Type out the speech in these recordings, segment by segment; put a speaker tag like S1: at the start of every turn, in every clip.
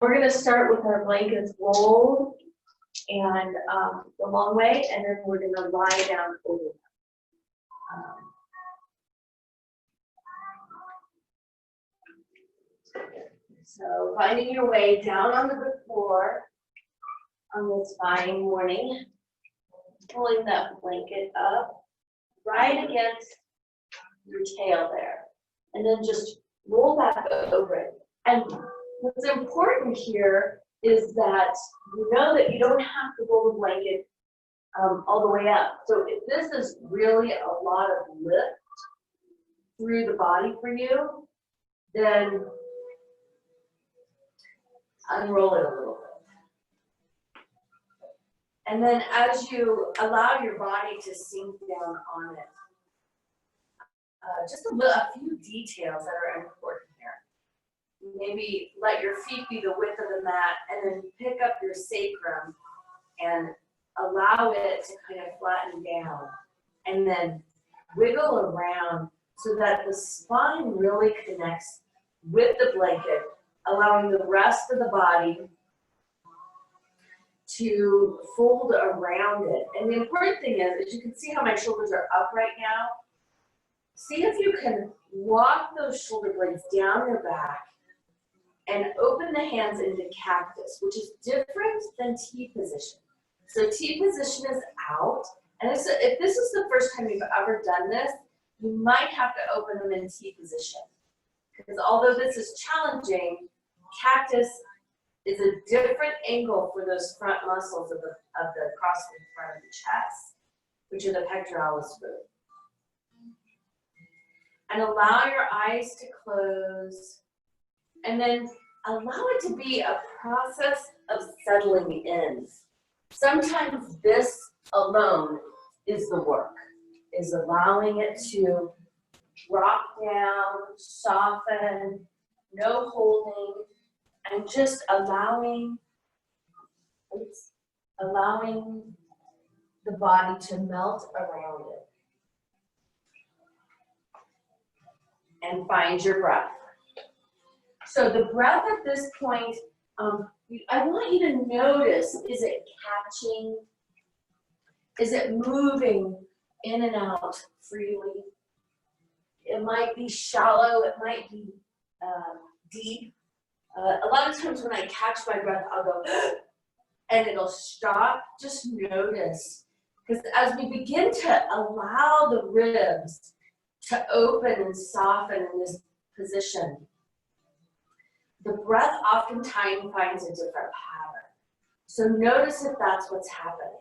S1: we're going to start with our blankets rolled and the long way, and then we're going to lie down over them. So finding your way down onto the floor on this fine morning, pulling that blanket up right against your tail there, and then just roll back over it. And what's important here is that you know that you don't have to roll the blanket all the way up. So if this is really a lot of lift through the body for you, then unroll it a little bit. And then as you allow your body to sink down on it, just a few details that are important here. Maybe let your feet be the width of the mat, and then pick up your sacrum and allow it to kind of flatten down, and then wiggle around so that the spine really connects with the blanket, allowing the rest of the body to fold around it. And the important thing is you can see how my shoulders are up right now. See if you can walk those shoulder blades down your back and open the hands into cactus, which is different than T position. So T position is out, and if this is the first time you've ever done this, you might have to open them in T position. Because although this is challenging, cactus is a different angle for those front muscles of the crossing front of the chest, which are the pectoralis rib. And allow your eyes to close, and then allow it to be a process of settling in. Sometimes this alone is the work, is allowing it to drop down, soften, no holding, and just allowing the body to melt around it. And find your breath. So the breath at this point, I want you to notice, is it catching? Is it moving in and out freely? It might be shallow, it might be deep. A lot of times when I catch my breath, I'll go, and it'll stop. Just notice. Because as we begin to allow the ribs to open and soften in this position, the breath oftentimes finds a different pattern. So notice if that's what's happening.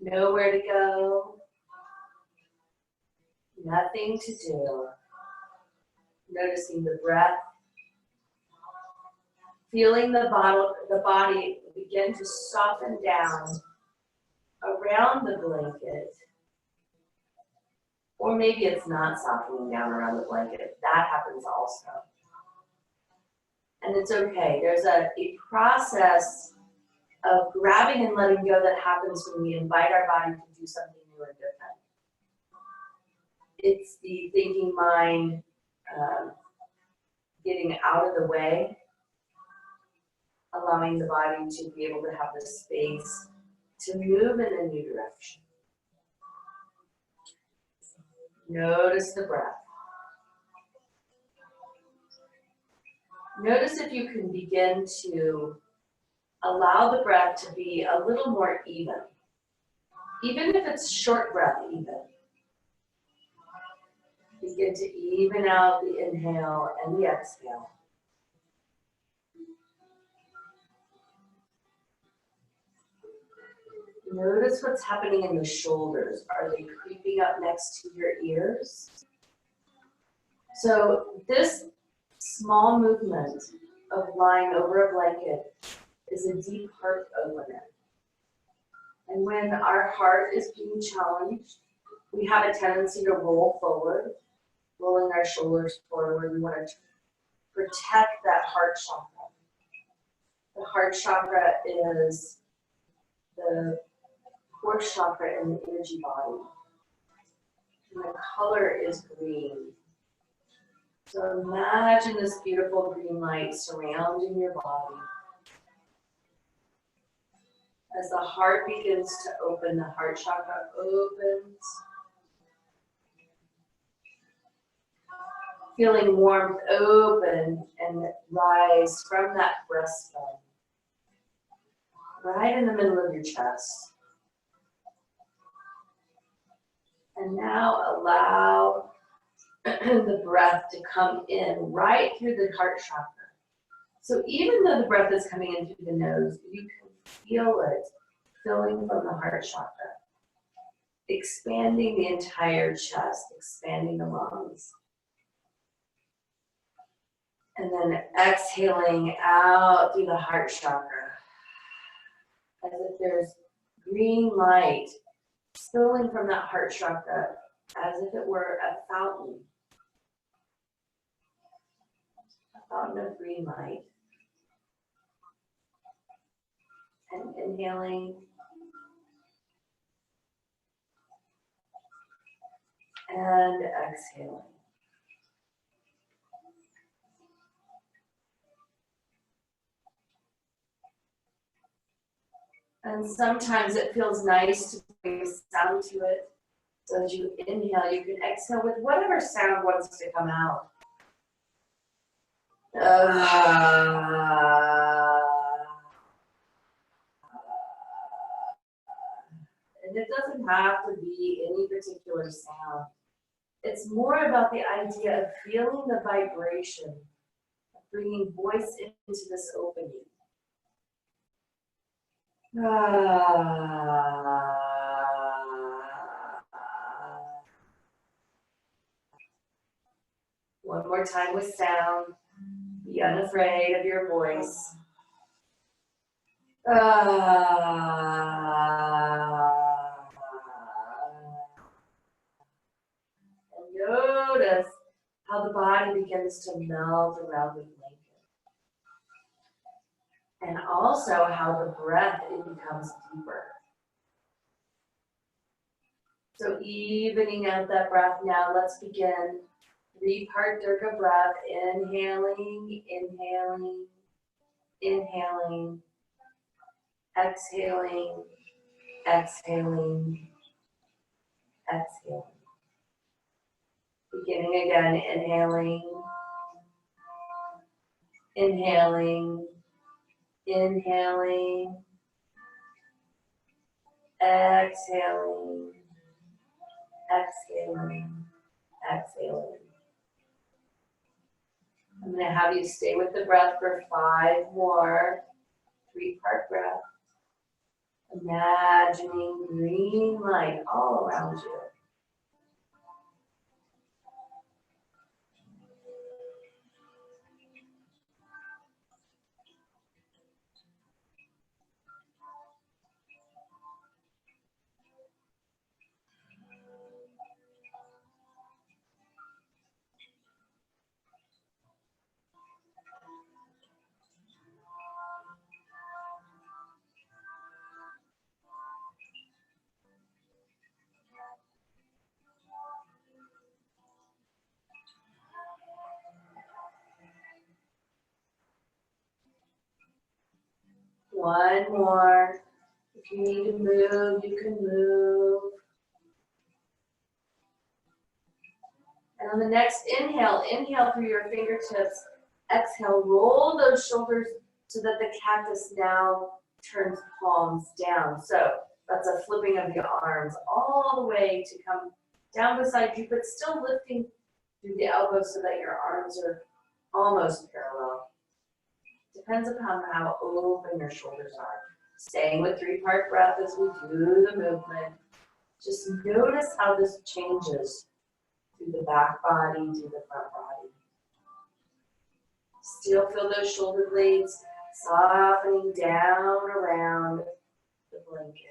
S1: Nowhere to go. Nothing to do. Noticing the breath. Feeling the body begin to soften down around the blanket. Or maybe it's not softening down around the blanket. That happens also. And it's okay. There's a process of grabbing and letting go that happens when we invite our body to do something new and different. It's the thinking mind getting out of the way, allowing the body to be able to have the space to move in a new direction. Notice the breath. Notice if you can begin to allow the breath to be a little more even if it's short breath even. Begin to even out the inhale and the exhale. Notice what's happening in the shoulders. Are they creeping up next to your ears? So this small movement of lying over a blanket is a deep heart opener. And when our heart is being challenged, we have a tendency to roll forward, rolling our shoulders forward. We want to protect that heart chakra. The heart chakra is the fourth chakra in the energy body. And the color is green. So imagine this beautiful green light surrounding your body. As the heart begins to open, the heart chakra opens. Feeling warmth open and rise from that breastbone. Right in the middle of your chest. And now allow the breath to come in right through the heart chakra. So even though the breath is coming in through the nose, you can feel it filling from the heart chakra, expanding the entire chest, expanding the lungs. And then exhaling out through the heart chakra, as if there's green light spilling from that heart chakra, as if it were a fountain of green light. And inhaling and exhaling. And sometimes it feels nice to bring a sound to it. So as you inhale, you can exhale with whatever sound wants to come out. And it doesn't have to be any particular sound. It's more about the idea of feeling the vibration, of bringing voice into this opening. One more time with sound. Be unafraid of your voice. And notice how the body begins to melt around the blanket. And also how the breath, it becomes deeper. So evening out that breath now, let's begin. 3-part Durga breath, inhaling, inhaling, inhaling, exhaling, exhaling, exhaling. Beginning again, inhaling, inhaling, inhaling, exhaling, exhaling, exhaling. I'm going to have you stay with the breath for 5 more. 3-part breath. Imagining green light all around you. One more. If you need to move, you can move. And on the next inhale, inhale through your fingertips. Exhale, roll those shoulders so that the cactus now turns palms down. So that's a flipping of the arms all the way to come down beside you, but still lifting through the elbows so that your arms are almost parallel. Depends upon how open your shoulders are. Staying with 3-part breath as we do the movement. Just notice how this changes through the back body, through the front body. Still feel those shoulder blades softening down around the blanket.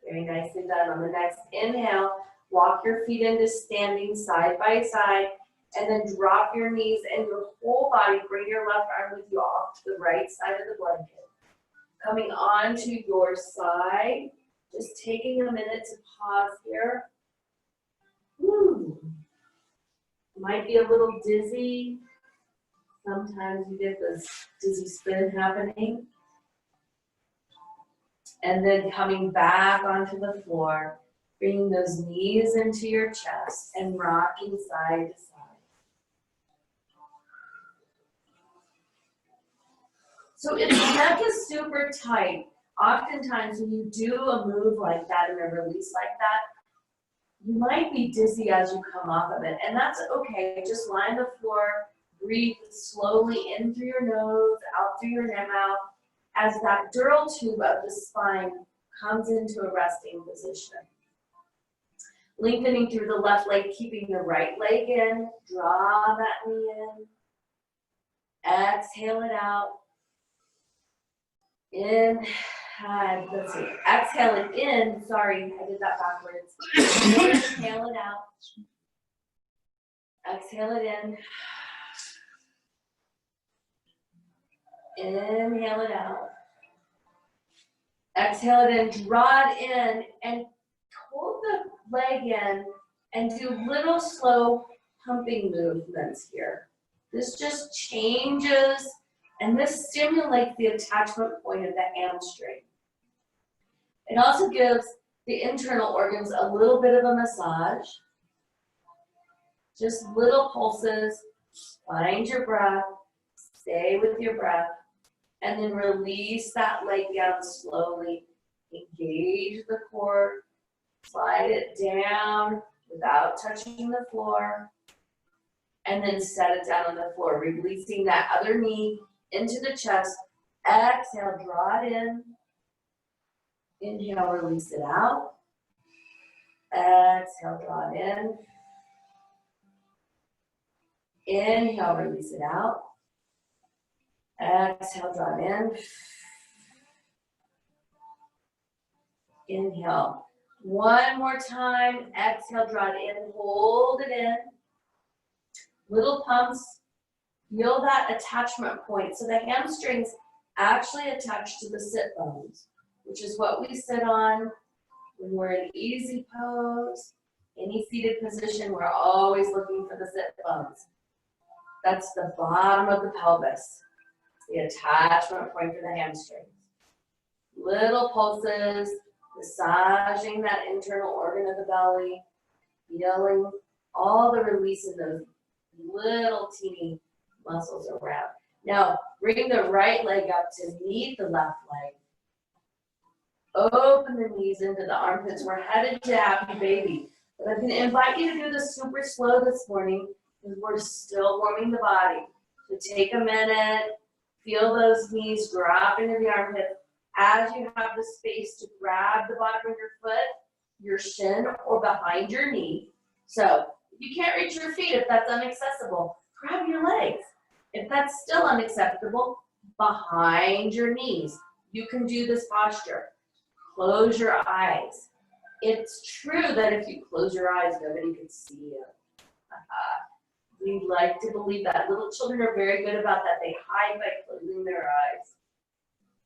S1: Very nicely done. On the next inhale, walk your feet into standing side by side. And then drop your knees and your whole body. Bring your left arm with you off to the right side of the blanket. Coming onto your side. Just taking a minute to pause here. Woo. Might be a little dizzy. Sometimes you get this dizzy spin happening. And then coming back onto the floor, bringing those knees into your chest and rocking side to side. So if the neck is super tight, oftentimes when you do a move like that and a release like that, you might be dizzy as you come off of it. And that's okay. Just lie on the floor, breathe slowly in through your nose, out through your mouth, as that dural tube of the spine comes into a resting position. Lengthening through the left leg, keeping the right leg in. Draw that knee in. Exhale it out. In, let's see, exhale it in. Sorry, I did that backwards. Inhale it out. Exhale it in. Inhale it out. Exhale it in. Draw it in and hold the leg in and do little slow pumping movements here. This just changes. And this stimulates the attachment point of the hamstring. It also gives the internal organs a little bit of a massage. Just little pulses. Find your breath. Stay with your breath. And then release that leg down slowly. Engage the core. Slide it down without touching the floor. And then set it down on the floor, releasing that other knee into the chest. Exhale, draw it in. Inhale, release it out. Exhale, draw it in. Inhale, release it out. Exhale, draw it in. Inhale. One more time. Exhale, draw it in. Hold it in. Little pumps. Feel that attachment point. So the hamstrings actually attach to the sit bones, which is what we sit on when we're in easy pose. Any seated position, we're always looking for the sit bones. That's the bottom of the pelvis, the attachment point for the hamstrings. Little pulses, massaging that internal organ of the belly, feeling all the release of those little teeny muscles around. Now, bring the right leg up to meet the left leg. Open the knees into the armpits. We're headed to happy baby. But I'm going to invite you to do this super slow this morning because we're still warming the body. So take a minute, feel those knees drop into the armpits. As you have the space to grab the bottom of your foot, your shin, or behind your knee. So if you can't reach your feet, if that's inaccessible, grab your legs. If that's still unacceptable, behind your knees. You can do this posture. Close your eyes. It's true that if you close your eyes, nobody can see you. We like to believe that. Little children are very good about that. They hide by closing their eyes.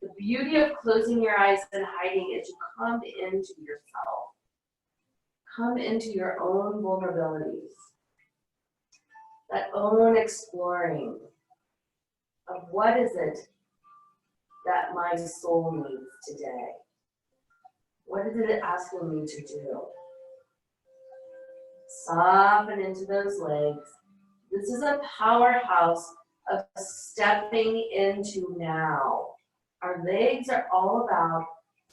S1: The beauty of closing your eyes and hiding is you come into yourself. Come into your own vulnerabilities. That own exploring of what is it that my soul needs today? What is it asking me to do? Soften into those legs. This is a powerhouse of stepping into now. Our legs are all about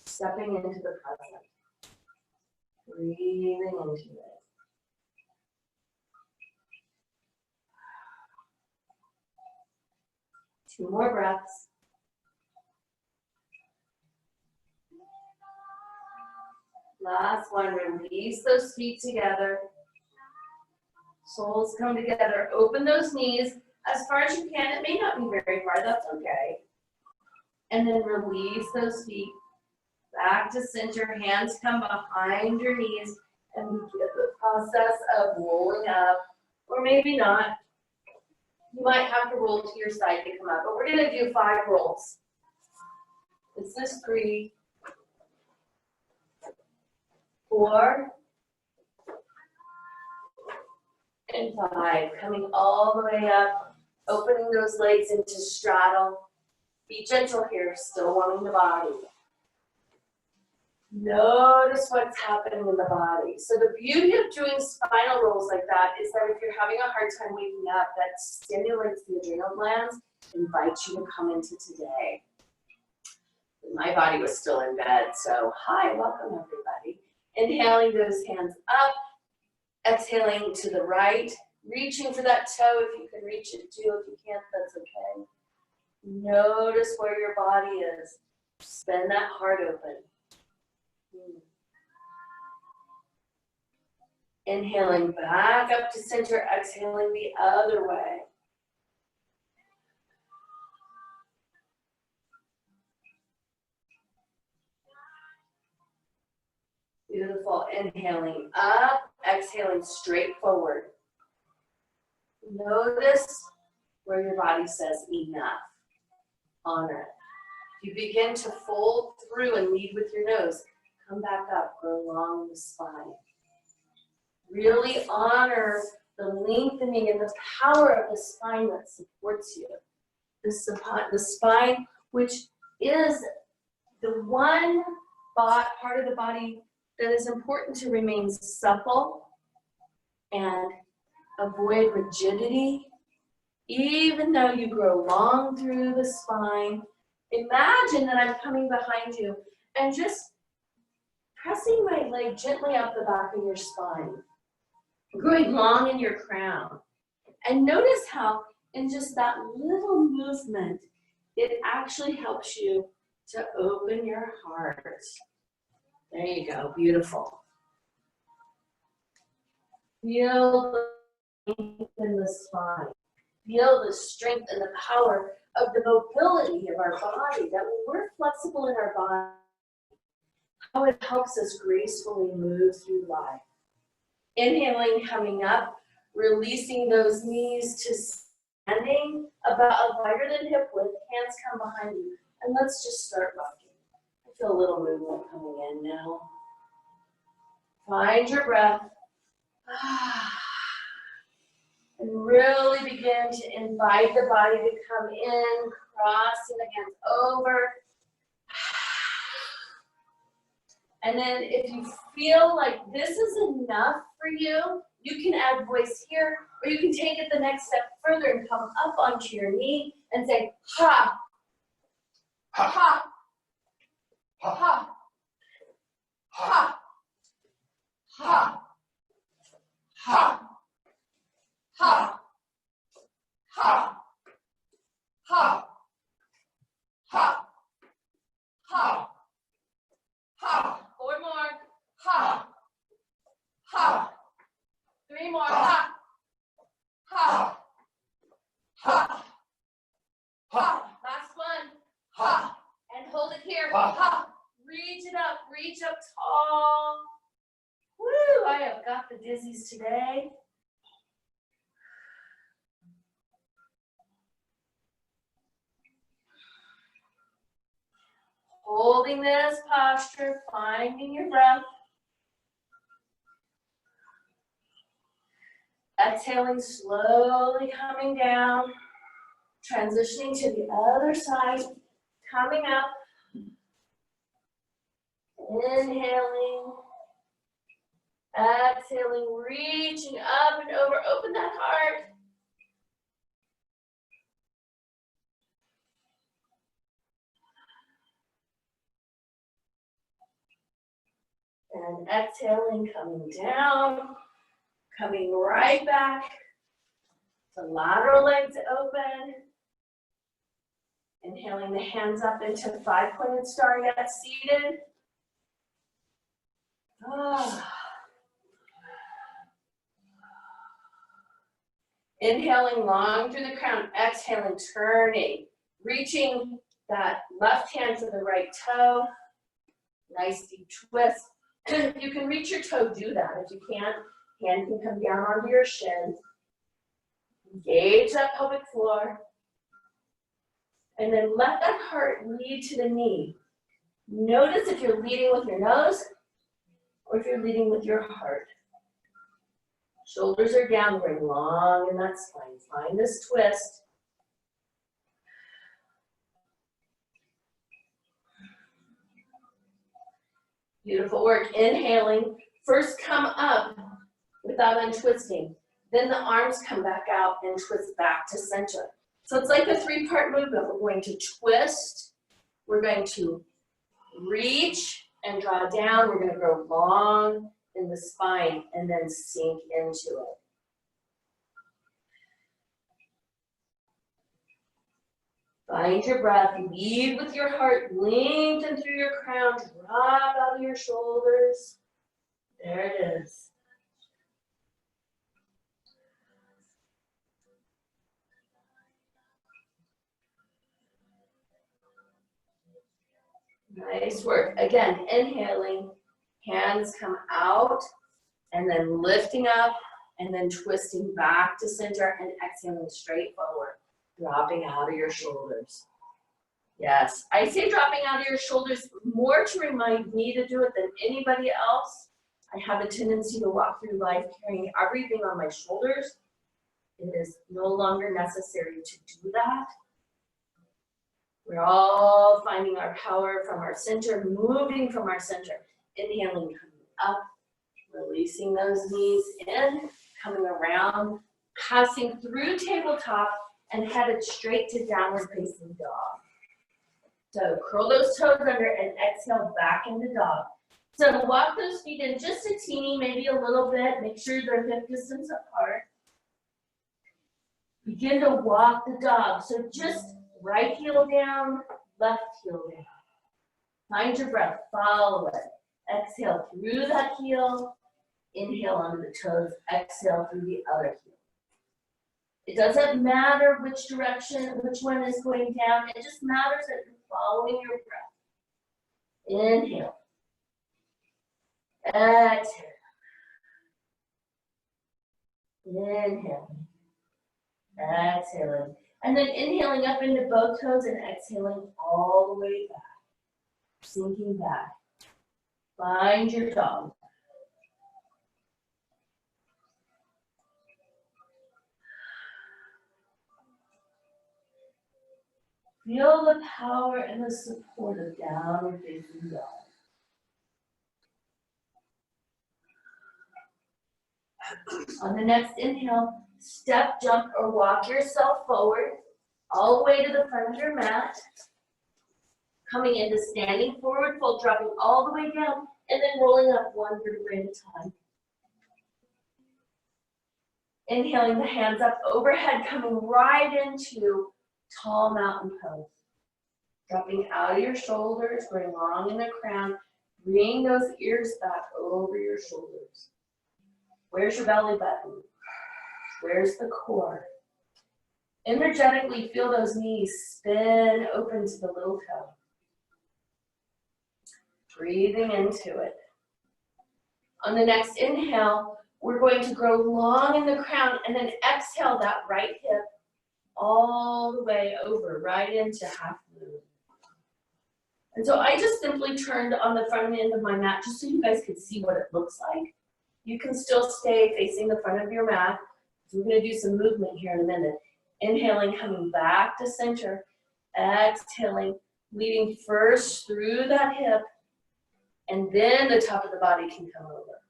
S1: stepping into the present. Breathing into it. Two more breaths. Last one, release those feet together. Soles come together, open those knees as far as you can. It may not be very far, that's okay. And then release those feet back to center. Hands come behind your knees and begin the process of rolling up or maybe not. You might have to roll to your side to come up, but we're gonna do 5 rolls. This is 3, 4, and 5. Coming all the way up, opening those legs into straddle. Be gentle here, still warming the body. Notice what's happening in the body. So the beauty of doing spinal rolls like that is that if you're having a hard time waking up, that stimulates the adrenal glands, invites you to come into today. My body was still in bed, so hi, welcome everybody. Inhaling those hands up, exhaling to the right, reaching for that toe. If you can reach it, do. If you can't, that's okay. Notice where your body is. Spin that heart open. Inhaling back up to center, exhaling the other way. Beautiful. Inhaling up, exhaling straight forward. Notice where your body says enough. Honor it. You begin to fold through and lead with your nose. Come back up, go along the spine. Really honor the lengthening and the power of the spine that supports you. The spine, which is the one part of the body that is important to remain supple and avoid rigidity. Even though you grow long through the spine, imagine that I'm coming behind you and just pressing my leg gently up the back of your spine, growing long in your crown. And notice how in just that little movement, it actually helps you to open your heart. There you go, beautiful. Feel the strength in the spine. Feel the strength and the power of the mobility of our body, that when we're flexible in our body, how it helps us gracefully move through life. Inhaling, coming up, releasing those knees to standing about a wider than hip width, hands come behind you, and let's just start rocking. I feel a little movement coming in now. Find your breath. And really begin to invite the body to come in, crossing the hands over. And then if you feel like this is enough for you, you can add voice here, or you can take it the next step further and come up onto your knee and say, ha, ha, ha, ha, ha, ha, ha, ha, ha, ha, ha, ha, ha. 4 more. Ha. Ha. 3 more. Ha. Ha. Ha. Ha. Last one. Ha. And hold it here. Ha. Reach it up. Reach up tall. Woo! I have got the dizzies today. Holding this posture, finding your breath. Exhaling, slowly coming down. Transitioning to the other side. Coming up. Inhaling. Exhaling, reaching up and over. Open that heart. And exhaling, coming down, coming right back. The lateral legs open. Inhaling the hands up into 5-pointed star, yet seated. Inhaling long through the crown, exhaling, turning, reaching that left hand to the right toe. Nice deep twist. If you can reach your toe, do that. If you can't, hand can come down onto your shins. Engage that pelvic floor. And then let that heart lead to the knee. Notice if you're leading with your nose or if you're leading with your heart. Shoulders are down, we're long in that spine. Find this twist. Beautiful work. Inhaling. First come up without untwisting. Then the arms come back out and twist back to center. So it's like a three-part movement. We're going to twist. We're going to reach and draw down. We're going to go long in the spine and then sink into it. Find your breath. Lead with your heart. Lengthen through your crown. Drop out of your shoulders. There it is. Nice work. Again, inhaling, hands come out, and then lifting up, and then twisting back to center, and exhaling straight forward, dropping out of your shoulders. Yes, I say dropping out of your shoulders more to remind me to do it than anybody else. I have a tendency to walk through life carrying everything on my shoulders. It is no longer necessary to do that. We're all finding our power from our center, moving from our center. Inhaling, coming up, releasing those knees in, coming around, passing through tabletop, and headed straight to downward facing dog. So curl those toes under and exhale back into dog. So walk those feet in just a teeny, maybe a little bit. Make sure they're hip distance apart. Begin to walk the dog. So just right heel down, left heel down. Find your breath, follow it. Exhale through that heel. Inhale onto the toes, exhale through the other heel. It doesn't matter which direction, which one is going down. It just matters that you're following your breath. Inhale. Exhale. Inhale. Exhaling. And then inhaling up into both toes and exhaling all the way back. Sinking back. Find your dog. Feel the power and the support of downward facing dog. On the next inhale, step, jump, or walk yourself forward all the way to the front of your mat. Coming into standing forward fold, dropping all the way down, and then rolling up one vertebrae at a time. Inhaling the hands up overhead, coming right into tall mountain pose. Dropping out of your shoulders, going long in the crown. Bring those ears back over your shoulders. Where's your belly button? Where's the core? Energetically feel those knees spin open to the little toe. Breathing into it. On the next inhale, we're going to grow long in the crown and then exhale that right hip all the way over, right into half moon. And so I just simply turned on the front end of my mat just so you guys could see what it looks like. You can still stay facing the front of your mat. We're going to do some movement here in a minute. Inhaling, coming back to center. Exhaling, leading first through that hip, and then the top of the body can come over.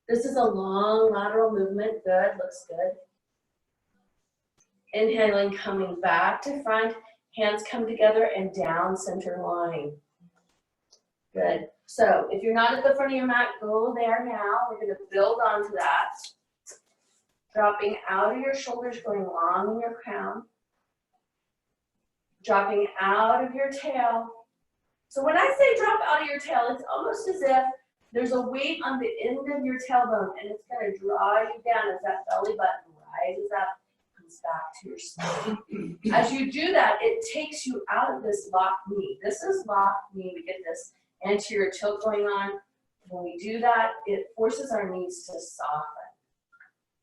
S1: This is a long lateral movement. Good, looks good. Inhaling, coming back to front. Hands come together and down center line. Good. So if you're not at the front of your mat, go there now. We're going to build onto that. Dropping out of your shoulders, going long in your crown. Dropping out of your tail. So when I say drop out of your tail, it's almost as if there's a weight on the end of your tailbone and it's going to draw you down as that belly button rises up, comes back to your spine. As you do that, it takes you out of this locked knee. This is locked knee. We get this anterior tilt going on. When we do that, it forces our knees to soften.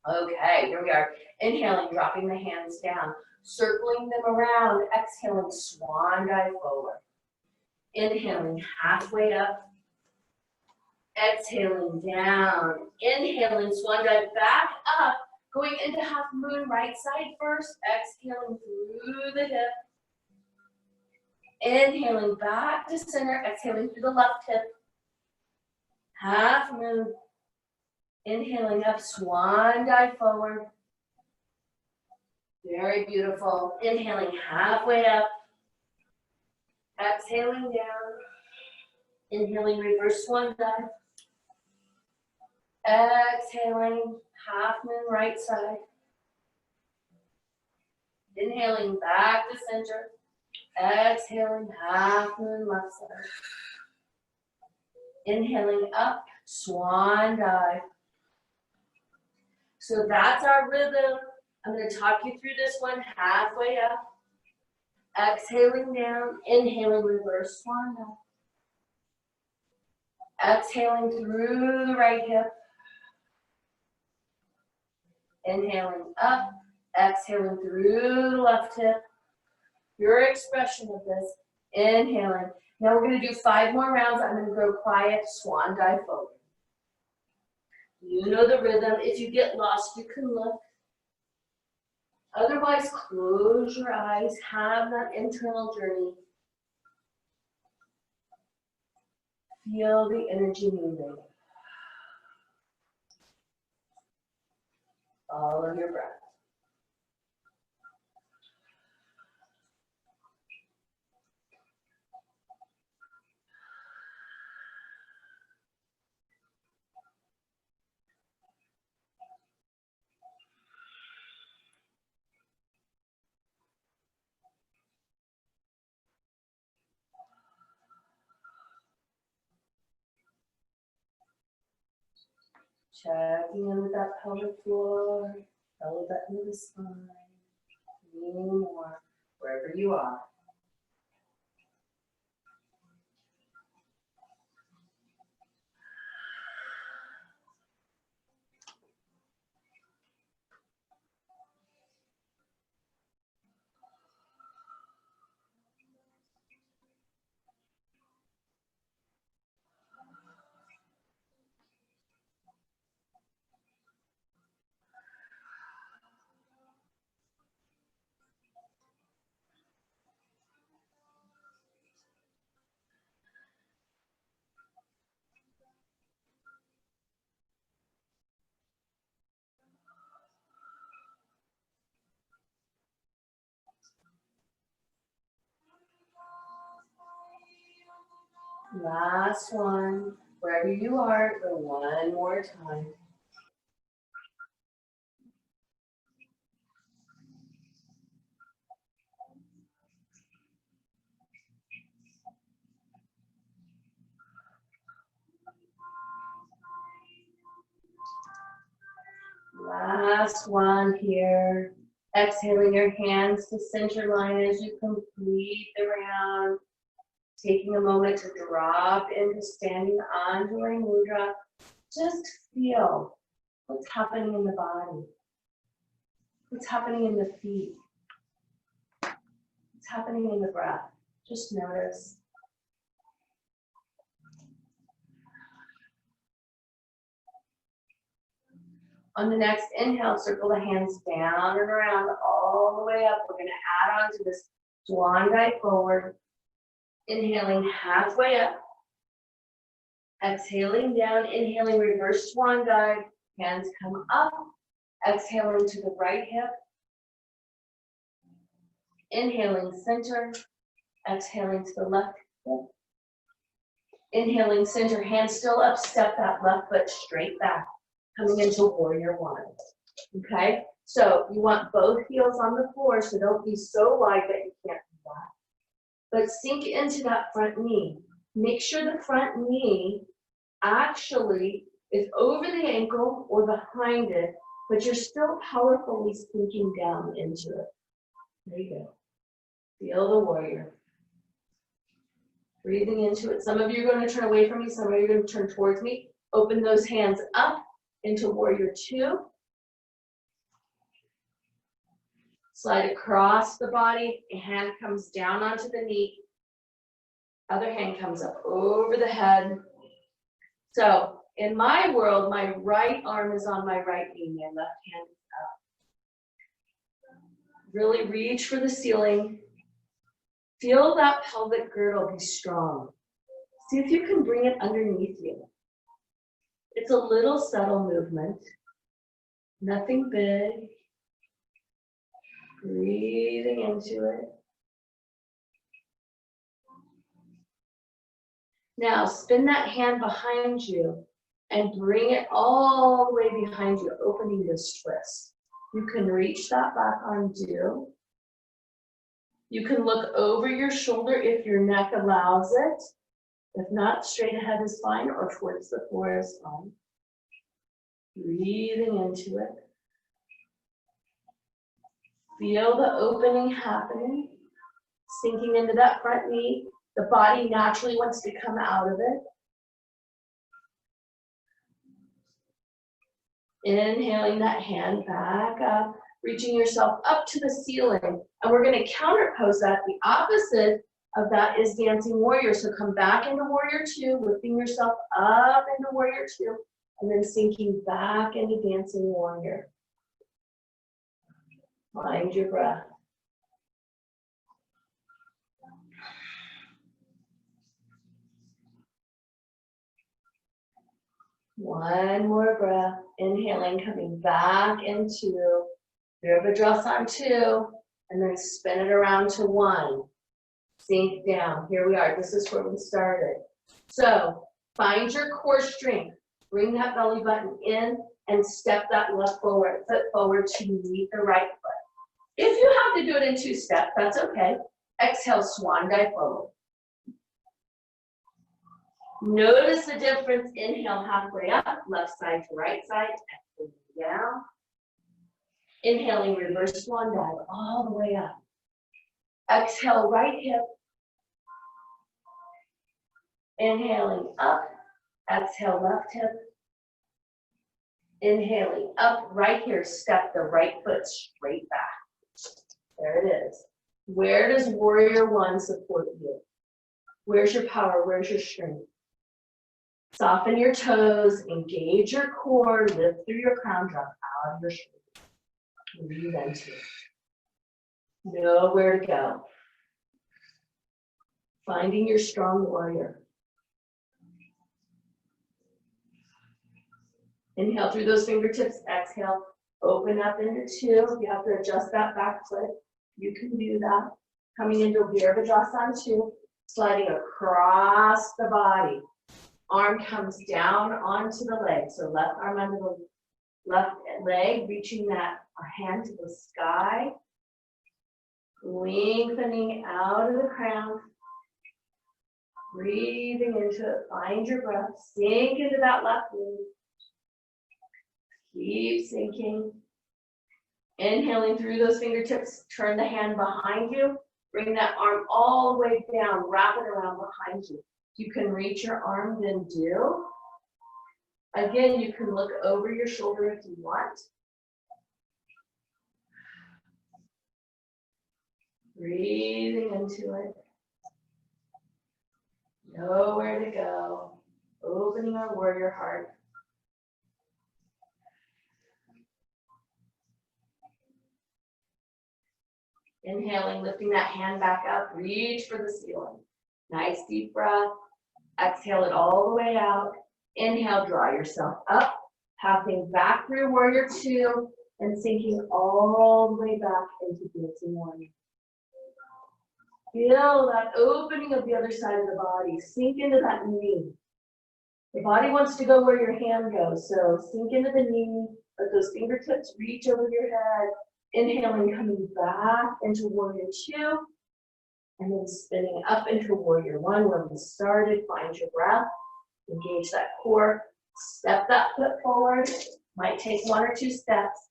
S1: Okay, here we are. Inhaling, dropping the hands down, circling them around, exhaling, swan dive forward. Inhaling, halfway up, exhaling down, inhaling, swan dive back up, going into half moon, right side first, exhaling through the hip. Inhaling back to center, exhaling through the left hip. Half moon. Inhaling up, swan dive forward. Very beautiful. Inhaling halfway up. Exhaling down. Inhaling reverse swan dive. Exhaling half moon right side. Inhaling back to center. Exhaling half moon left side. Inhaling up, swan dive. So that's our rhythm. I'm going to talk you through this one halfway up. Exhaling down, inhaling reverse swan dive. Exhaling through the right hip. Inhaling up, exhaling through the left hip. Your expression of this, inhaling. Now we're going to do 5 more rounds. I'm going to go quiet, swan dive forward. You know the rhythm. If you get lost, you can look. Otherwise, close your eyes, have that internal journey. Feel the energy moving. Follow your breath. Checking in with that pelvic floor, belly button to the spine. 3 more, wherever you are. Last one, wherever you are, go one more time. Last one here. Exhaling your hands to center line as you complete the round. Taking a moment to drop into standing Anjali Mudra. Just feel what's happening in the body. What's happening in the feet. What's happening in the breath. Just notice. On the next inhale, circle the hands down and around all the way up. We're going to add on to this swan dive forward. Inhaling halfway up. Exhaling down, inhaling reverse swan dive. Hands come up. Exhaling to the right hip. Inhaling center. Exhaling to the left hip. Inhaling center, hands still up, step that left foot straight back. Coming into warrior one. Okay? So you want both heels on the floor, so don't be so wide that you can't do that. But sink into that front knee. Make sure the front knee actually is over the ankle or behind it, but you're still powerfully sinking down into it. There you go. Feel the warrior. Breathing into it. Some of you are going to turn away from me, some of you are going to turn towards me. Open those hands up into warrior two. Slide across the body, a hand comes down onto the knee, other hand comes up over the head. So in my world, my right arm is on my right knee, my left hand is up. Really reach for the ceiling. Feel that pelvic girdle be strong. See if you can bring it underneath you. It's a little subtle movement, nothing big. Breathing into it. Now spin that hand behind you and bring it all the way behind you, opening this twist. You can reach that back arm due. You can look over your shoulder if your neck allows it. If not, straight ahead is fine, or towards the floor is fine. Breathing into it. Feel the opening happening, sinking into that front knee. The body naturally wants to come out of it. Inhaling that hand back up, reaching yourself up to the ceiling. And we're going to counterpose that. The opposite of that is dancing warrior. So come back into warrior two, lifting yourself up into warrior two, and then sinking back into dancing warrior. Find your breath. One more breath. Inhaling, coming back into Virabhadrasana 2, and then spin it around to 1. Sink down. Here we are. This is where we started. So find your core strength. Bring that belly button in and step that left foot forward to meet the right foot. If you have to do it in 2 steps, that's okay. Exhale, swan dive forward. Notice the difference. Inhale halfway up, left side to right side, exhale down. Inhaling, reverse swan dive all the way up. Exhale, right hip. Inhaling up, exhale, left hip. Inhaling up, right here, step the right foot straight back. There it is. Where does warrior 1 support you? Where's your power? Where's your strength? Soften your toes, engage your core, lift through your crown, drop out of your shoulders. Breathe into it. Know where to go. Finding your strong warrior. Inhale through those fingertips, exhale, open up into 2. You have to adjust that back foot. You can do that. Coming into Virabhadrasana 2, sliding across the body. Arm comes down onto the leg. So left arm under the left leg, reaching that hand to the sky. Lengthening out of the crown. Breathing into it. Find your breath. Sink into that left knee. Keep sinking. Inhaling through those fingertips. Turn the hand behind you. Bring that arm all the way down. Wrap it around behind you. You can reach your arm, then do. Again, you can look over your shoulder if you want. Breathing into it. Know where to go. Opening our warrior heart. Inhaling, lifting that hand back up. Reach for the ceiling. Nice deep breath. Exhale it all the way out. Inhale, draw yourself up. Passing back through warrior 2 and sinking all the way back into dancing warrior. Feel that opening of the other side of the body. Sink into that knee. The body wants to go where your hand goes, so sink into the knee. Let those fingertips reach over your head. Inhaling, coming back into warrior 2. And then spinning up into warrior 1 where we started. Find your breath. Engage that core. Step that foot forward. Might take 1 or 2 steps.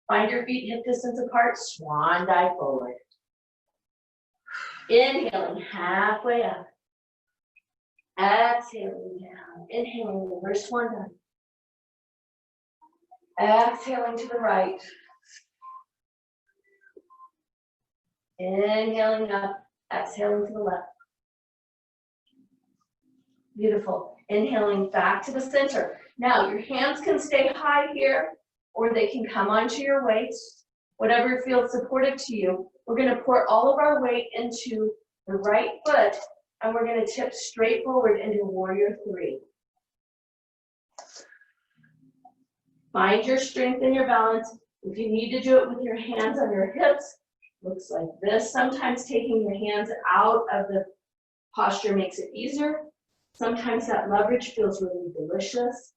S1: Find your feet hip distance apart. Swan dive forward. Inhaling halfway up. Exhaling down. Inhaling reverse swan dive. Exhaling to the right. Inhaling up, exhaling to the left. Beautiful. Inhaling back to the center. Now your hands can stay high here, or they can come onto your waist, whatever feels supportive to you. We're going to pour all of our weight into the right foot, and we're going to tip straight forward into warrior three. Find your strength and your balance. If you need to do it with your hands on your hips, looks like this. Sometimes taking the hands out of the posture makes it easier. Sometimes that leverage feels really delicious.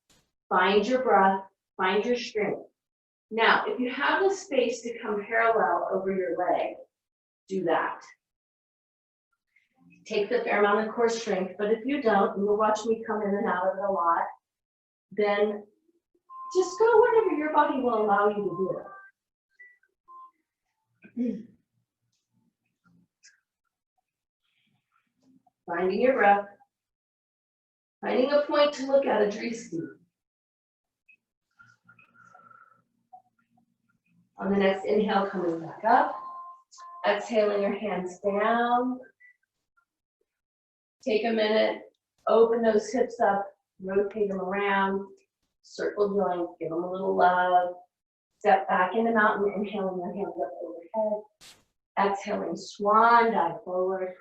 S1: Find your breath, find your strength. Now, if you have the space to come parallel over your leg, do that. Take the fair amount of core strength, but if you don't, and you'll watch me come in and out of it a lot, then just go whatever your body will allow you to do. Finding your breath, finding a point to look at a drishti. On the next inhale, coming back up, exhaling your hands down. Take a minute, open those hips up, rotate them around, circle joints, give them a little love. Step back in the mountain, inhaling your hands up overhead. Exhaling, swan dive forward.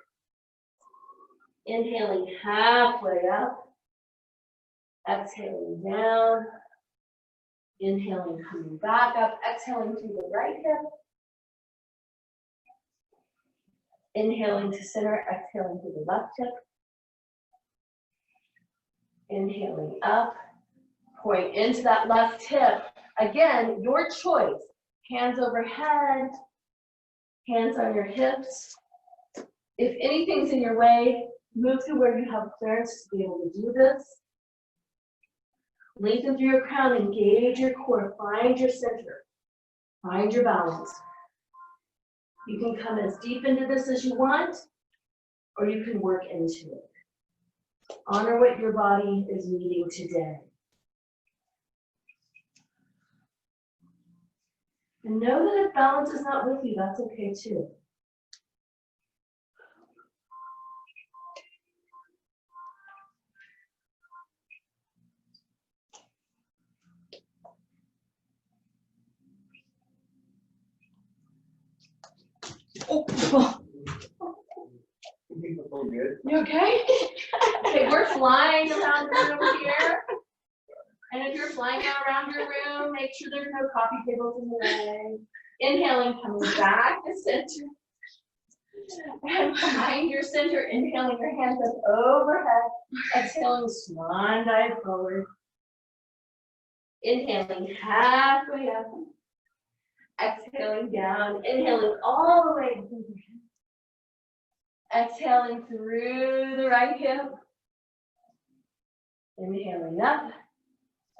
S1: Inhaling halfway up. Exhaling down. Inhaling, coming back up. Exhaling through the right hip. Inhaling to center, exhaling through the left hip. Inhaling up. Point into that left hip. Again, your choice. Hands overhead, hands on your hips. If anything's in your way, move to where you have clearance to be able to do this. Lengthen through your crown, engage your core, find your center, find your balance. You can come as deep into this as you want, or you can work into it. Honor what your body is needing today. And know that if balance is not with you, that's okay too. Oh. You okay? Okay, we're flying around the room here. And if you're flying out around your room, make sure there's no coffee tables in the way. Inhaling, coming back to center. And find your center. Inhaling your hands up overhead. Exhaling, swan dive forward. Inhaling halfway up. Exhaling down. Inhaling all the way through the head. Exhaling through the right hip. Inhaling up.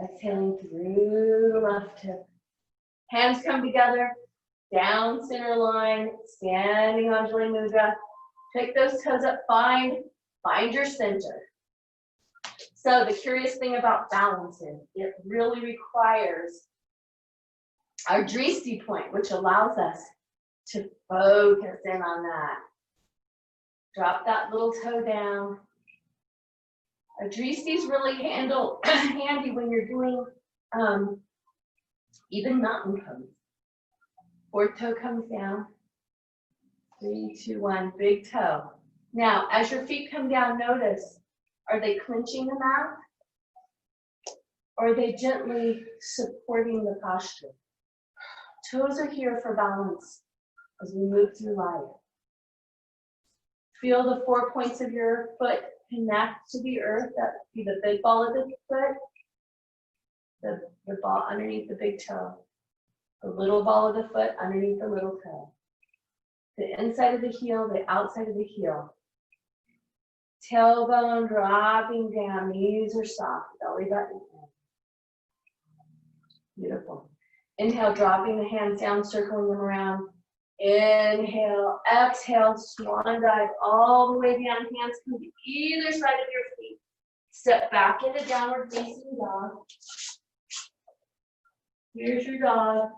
S1: Exhaling through the left hip. Hands come together, down center line, standing Anjali Mudra. Pick those toes up, find your center. So the curious thing about balancing, it really requires our drishti point, which allows us to focus in on that. Drop that little toe down. A drishti is really handy when you're doing even mountain pose. Fourth toe comes down. 3, 2, 1, big toe. Now, as your feet come down, notice, are they clenching the mat? Or are they gently supporting the posture? Toes are here for balance as we move through life. Feel the 4 points of your foot connect to the earth. That would be the big ball of the foot, the ball underneath the big toe, the little ball of the foot underneath the little toe, the inside of the heel, the outside of the heel. Tailbone dropping down, knees are soft, belly button in. Beautiful. Inhale, dropping the hands down, circling them around. Inhale, exhale, swan dive all the way down. Hands come to either side of your feet. Step back into downward facing dog. Here's your dog.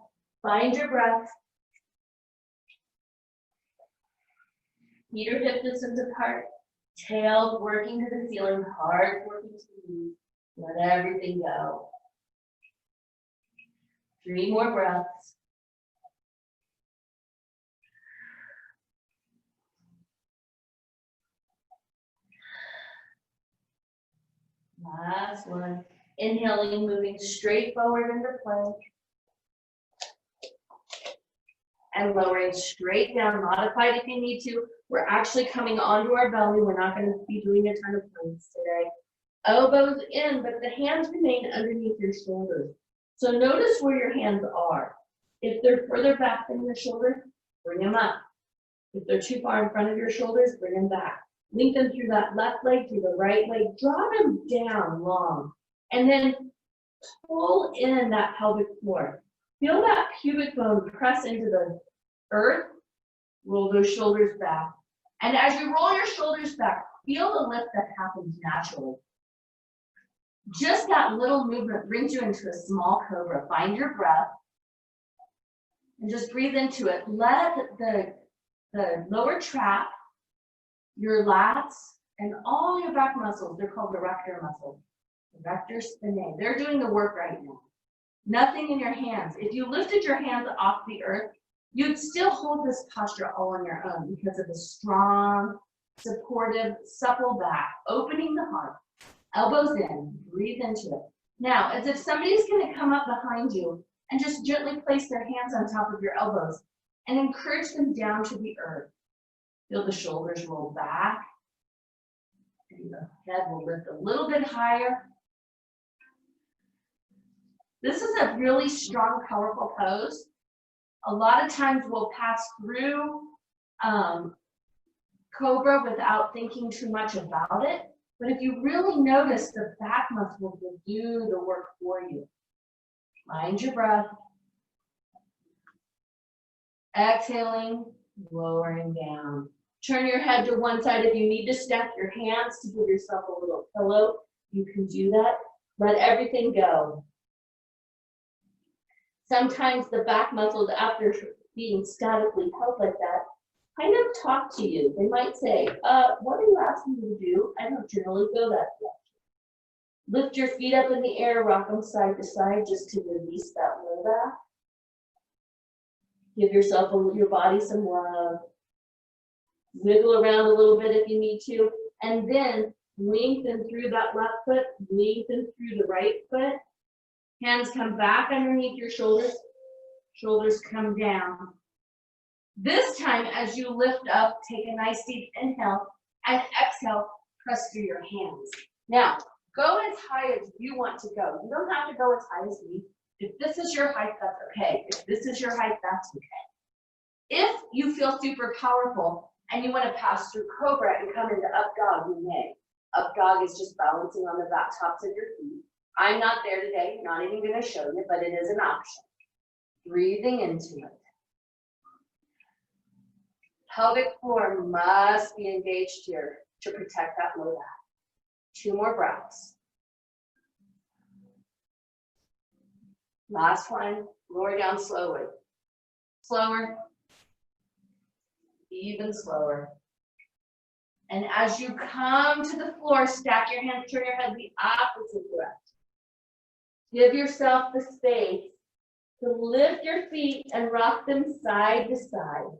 S1: Find your breath. Feet or hip distance apart. Tail working to the ceiling, heart working to the knees. Let everything go. 3 more breaths. Last one. Inhaling, moving straight forward into plank. And lowering straight down, modified if you need to. We're actually coming onto our belly. We're not going to be doing a ton of planks today. Elbows in, but the hands remain underneath your shoulders. So notice where your hands are. If they're further back than your shoulders, bring them up. If they're too far in front of your shoulders, bring them back. Link them through that left leg, through the right leg. Draw them down long. And then pull in that pelvic floor. Feel that pubic bone press into the earth. Roll those shoulders back. And as you roll your shoulders back, feel the lift that happens naturally. Just that little movement brings you into a small cobra. Find your breath and just breathe into it. Let the lower trap, your lats, and all your back muscles, they're called the erector muscles, erector spinae, they're doing the work right now. Nothing in your hands. If you lifted your hands off the earth, you'd still hold this posture all on your own because of the strong, supportive, supple back, opening the heart. Elbows in, breathe into it. Now, as if somebody's going to come up behind you and just gently place their hands on top of your elbows and encourage them down to the earth. Feel the shoulders roll back. And the head will lift a little bit higher. This is a really strong, powerful pose. A lot of times we'll pass through Cobra without thinking too much about it. But if you really notice, the back muscles will do the work for you. Mind your breath. Exhaling, lowering down. Turn your head to one side. If you need to stack your hands to give yourself a little pillow, you can do that. Let everything go. Sometimes the back muscles, after being statically held like that, kind of talk to you. They might say, what are you asking me to do? I don't generally go that way. Lift your feet up in the air, rock them side to side just to release that low back. Give yourself, your body some love. Wiggle around a little bit if you need to. And then lengthen through that left foot, lengthen through the right foot. Hands come back underneath your shoulders. Shoulders come down. This time, as you lift up, take a nice deep inhale and exhale, press through your hands. Now, go as high as you want to go. You don't have to go as high as me. If this is your height, that's okay. If this is your height, that's okay. If you feel super powerful and you want to pass through Cobra and come into Up Dog, you may. Up Dog is just balancing on the back tops of your feet. I'm not there today, not even going to show you, but it is an option. Breathing into it. Pelvic floor must be engaged here to protect that low back. 2 more breaths. Last one, lower down slowly. Slower, even slower. And as you come to the floor, stack your hands, turn your head the opposite direction. Give yourself the space to lift your feet and rock them side to side.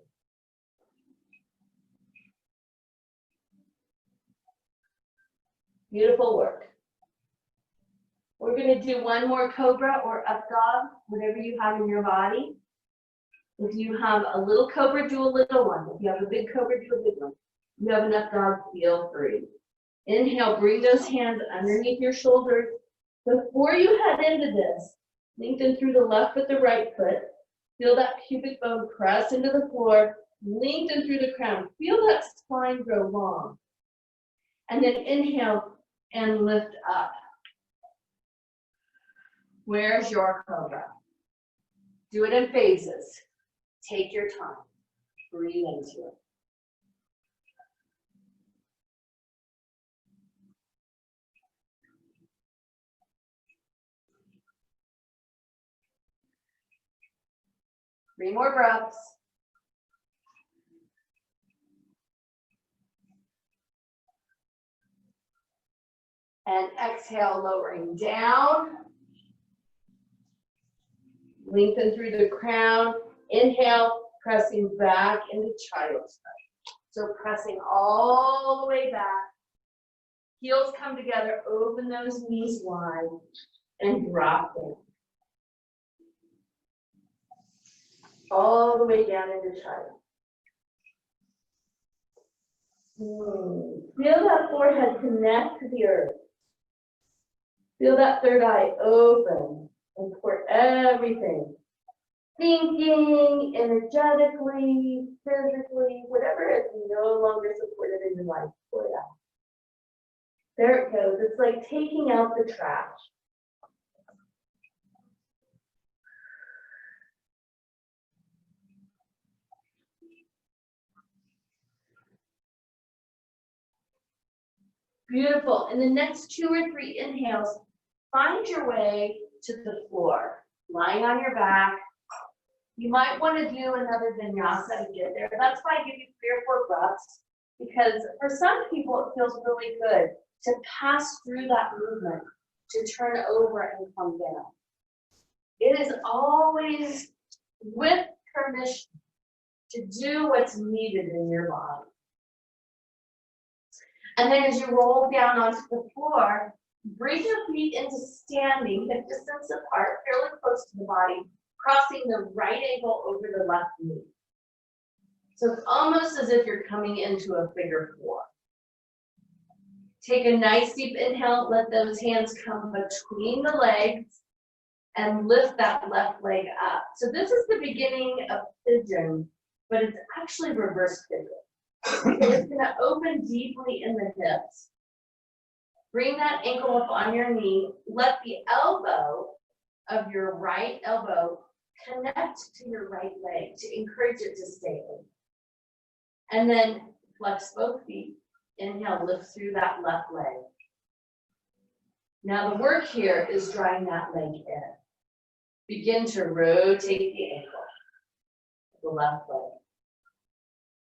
S1: Beautiful work. We're going to do one more Cobra or Up Dog, whatever you have in your body. If you have a little Cobra, do a little one. If you have a big Cobra, do a big one. If you have an Up Dog, feel free. Inhale, bring those hands underneath your shoulders. Before you head into this, lengthen through the left foot, the right foot. Feel that pubic bone press into the floor. Lengthen through the crown. Feel that spine grow long. And then inhale and lift up. Where's your Cobra? Do it in phases. Take your time. Breathe into it. Three more breaths. And exhale, lowering down. Lengthen through the crown. Inhale, pressing back into child's pose. So pressing all the way back. Heels come together, open those knees wide, and drop them. All the way down into child. Feel that forehead connect to the earth. Feel that third eye open and pour everything. Thinking, energetically, physically, whatever is no longer supported in your life, pour it out. There it goes. It's like taking out the trash. Beautiful. In the next 2 or 3 inhales, find your way to the floor, lying on your back. You might want to do another vinyasa to get there. That's why I give you 3 or 4 breaths, because for some people it feels really good to pass through that movement, to turn over and come down. It is always with permission to do what's needed in your body. And then as you roll down onto the floor, bring your feet into standing, hip distance apart, fairly close to the body, crossing the right ankle over the left knee. So it's almost as if you're coming into a figure 4. Take a nice deep inhale, let those hands come between the legs, and lift that left leg up. So this is the beginning of pigeon, but it's actually reverse pigeon. So it's going to open deeply in the hips. Bring that ankle up on your knee. Let the elbow of your right elbow connect to your right leg to encourage it to stay in. And then flex both feet. Inhale, lift through that left leg. Now the work here is drawing that leg in. Begin to rotate the ankle, the left leg.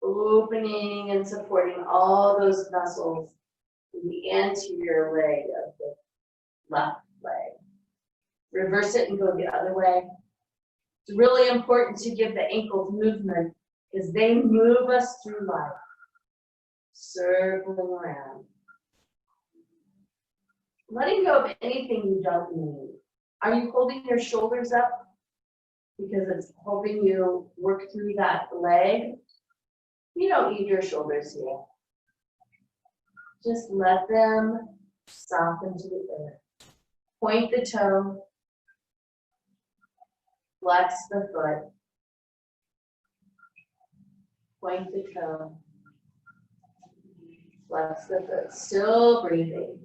S1: Opening and supporting all those muscles in the anterior leg of the left leg. Reverse it and go the other way. It's really important to give the ankles movement because they move us through life. Circling around. Letting go of anything you don't need. Are you holding your shoulders up because it's helping you work through that leg? You don't need your shoulders here. Just let them soften to the earth. Point the toe. Flex the foot. Point the toe. Flex the foot. Still breathing.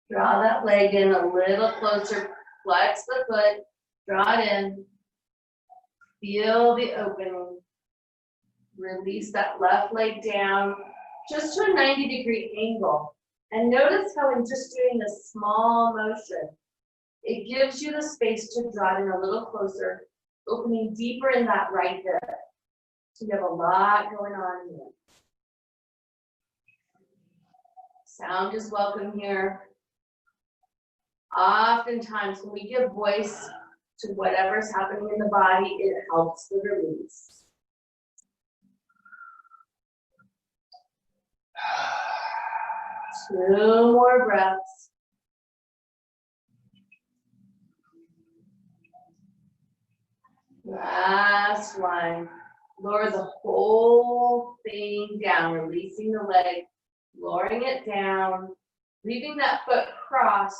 S1: Draw that leg in a little closer. Flex the foot. Draw it in. Feel the opening. Release that left leg down just to a 90-degree angle. And notice how in just doing this small motion, it gives you the space to draw it in a little closer, opening deeper in that right hip. So you have a lot going on here. Sound is welcome here. Oftentimes when we give voice to whatever's happening in the body, it helps the release. Two more breaths. Last one. Lower the whole thing down, releasing the leg, lowering it down, leaving that foot crossed,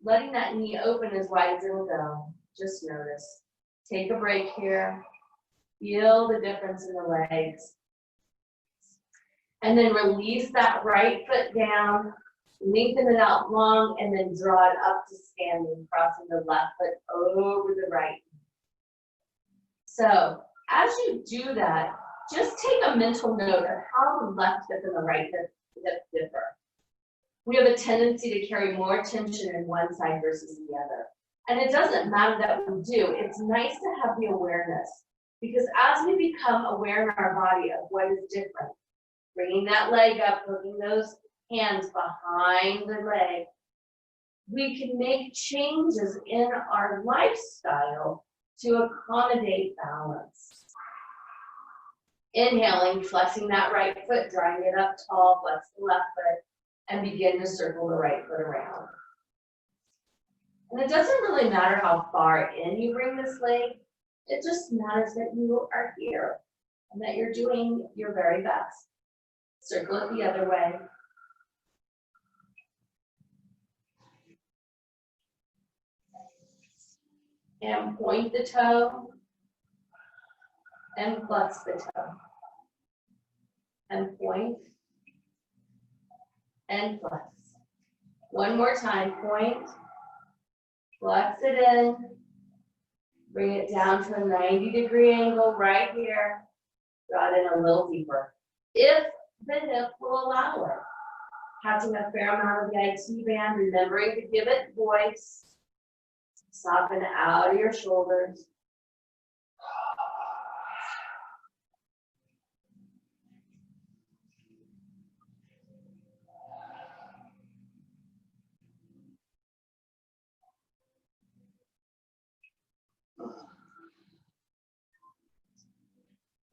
S1: letting that knee open as wide as it'll go. Just notice. Take a break here. Feel the difference in the legs. And then release that right foot down, lengthen it out long, and then draw it up to standing, crossing the left foot over the right. So as you do that, just take a mental note of how the left hip and the right hip differ. We have a tendency to carry more tension in one side versus the other. And it doesn't matter that we do. It's nice to have the awareness, because as we become aware in our body of what is different, Bringing that leg up, putting those hands behind the leg. We can make changes in our lifestyle to accommodate balance. Inhaling, flexing that right foot, drawing it up tall, flex the left foot, and begin to circle the right foot around. And it doesn't really matter how far in you bring this leg, it just matters that you are here and that you're doing your very best. Circle it the other way. And point the toe and flex the toe. And point and flex. One more time, point, flex it in, bring it down to a 90-degree angle right here, draw it in a little deeper. If the hip will allow it. Catching a fair amount of the IT band, remembering to give it voice. Soften out of your shoulders.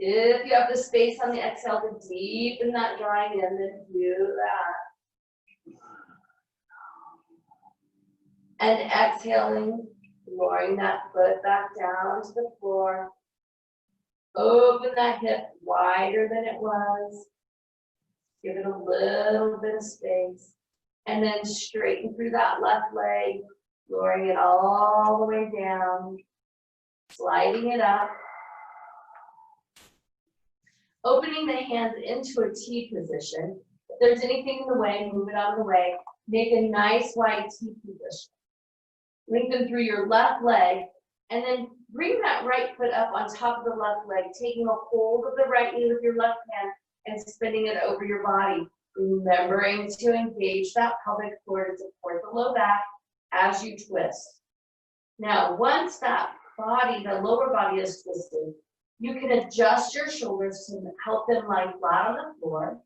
S1: If you have the space on the exhale to deepen that drawing in, then do that. And exhaling, lowering that foot back down to the floor. Open that hip wider than it was. Give it a little bit of space. And then straighten through that left leg, lowering it all the way down, sliding it up. Opening the hands into a T position. If there's anything in the way, move it out of the way. Make a nice wide T position. Lengthen through your left leg, and then bring that right foot up on top of the left leg, taking a hold of the right knee with your left hand and spinning it over your body. Remembering to engage that pelvic floor to support the low back as you twist. Now, once that body, the lower body is twisted, you can adjust your shoulders to help them lie flat on the floor.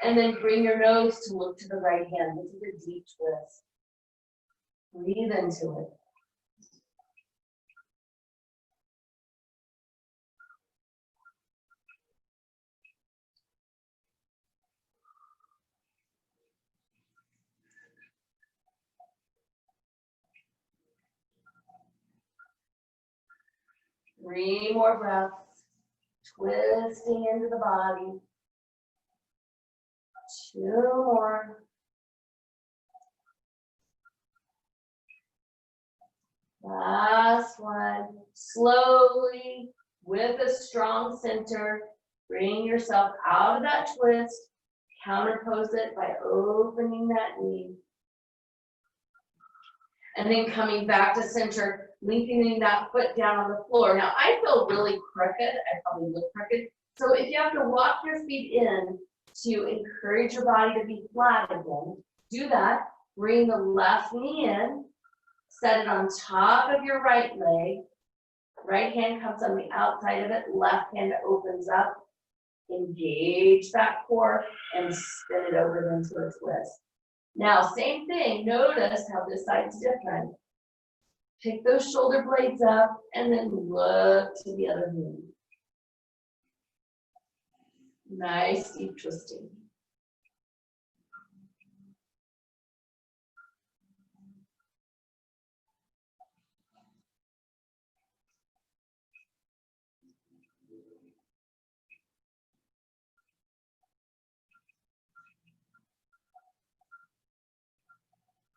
S1: And then bring your nose to look to the right hand. This is a deep twist. Breathe into it. Three more breaths. Twisting into the body. Two more. Last one. Slowly, with a strong center, bring yourself out of that twist. Counterpose it by opening that knee. And then coming back to center, lengthening that foot down on the floor. Now, I feel really crooked. I probably look crooked. So if you have to walk your feet in to encourage your body to be flat again, do that. Bring the left knee in. Set it on top of your right leg. Right hand comes on the outside of it. Left hand opens up. Engage that core and spin it over into a twist. Now, same thing. Notice how this side's different. Pick those shoulder blades up and then look to the other knee. Nice deep twisting.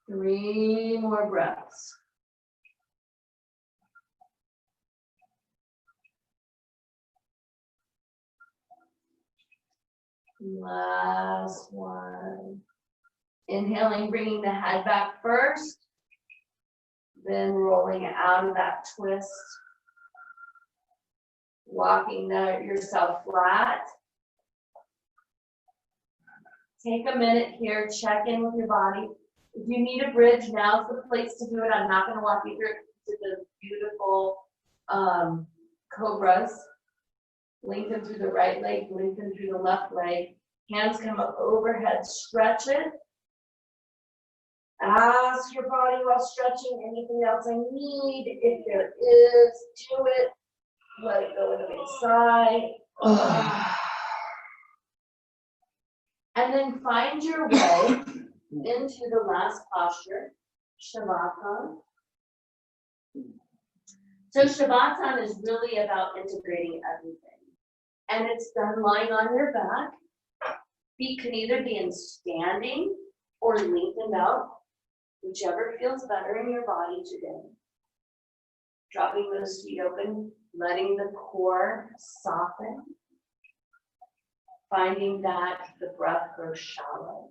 S1: Three more breaths. Last one. Inhaling, bringing the head back first, then rolling out of that twist. Walking yourself flat. Take a minute here, check in with your body. If you need a bridge, now's the place to do it. I'm not going to walk you through the beautiful cobras. Lengthen through the right leg, lengthen through the left leg. Hands come up overhead, stretch it. Ask your body while stretching, anything else I need? If there is, do it. Let it go to the side. And then find your way into the last posture, Shavasana. So Shavasana is really about integrating everything. And it's done lying on your back. Feet can either be in standing or lengthened out, whichever feels better in your body today. Dropping those feet open, letting the core soften. Finding that the breath grows shallow.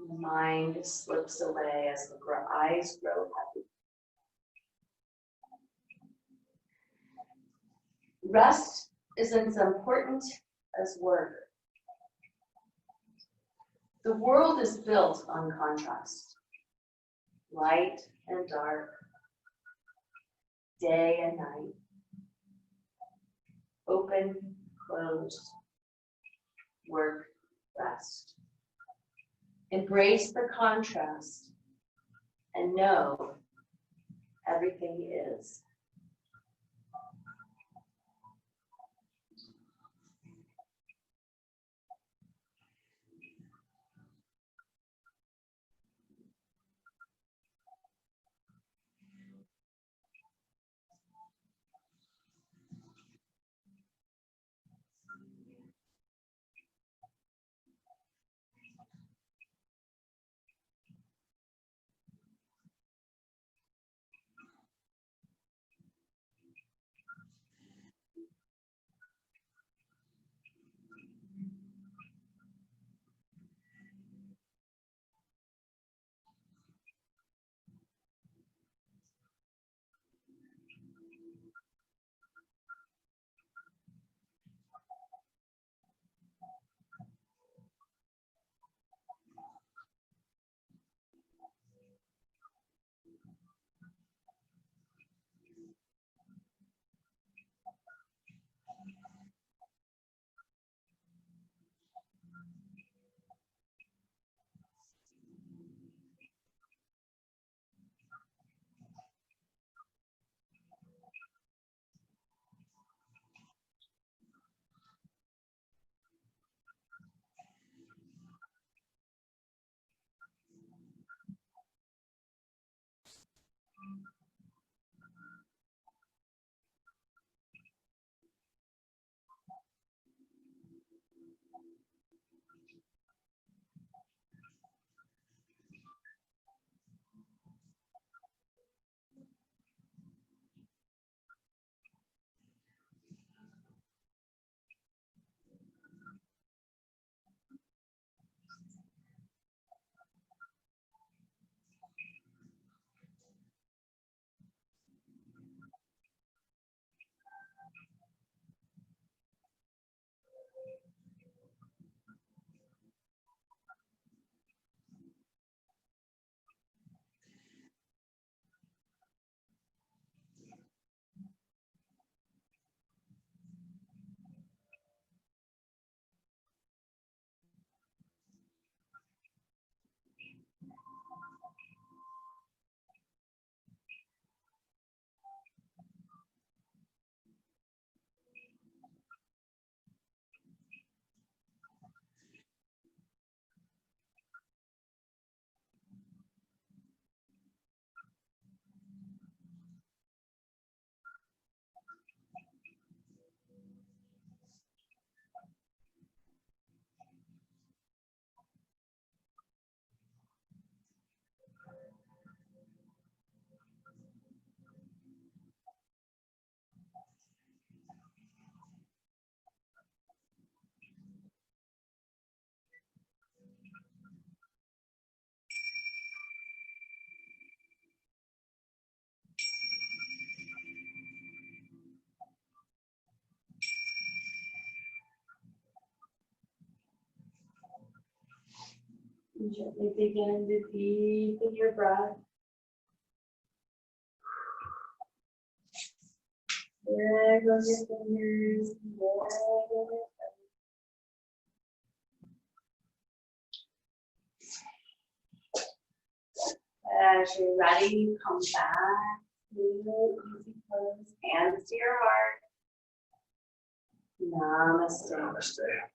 S1: The mind slips away as the eyes grow heavy. Rest is as important as work. The world is built on contrast. Light and dark, day and night, open, closed, work, rest. Embrace the contrast and know everything is. And gently begin to deepen your breath. Wiggle your fingers. Wiggle your toes. As you're ready, you come back. Easy pose. Hands to your heart. Namaste.
S2: Namaste.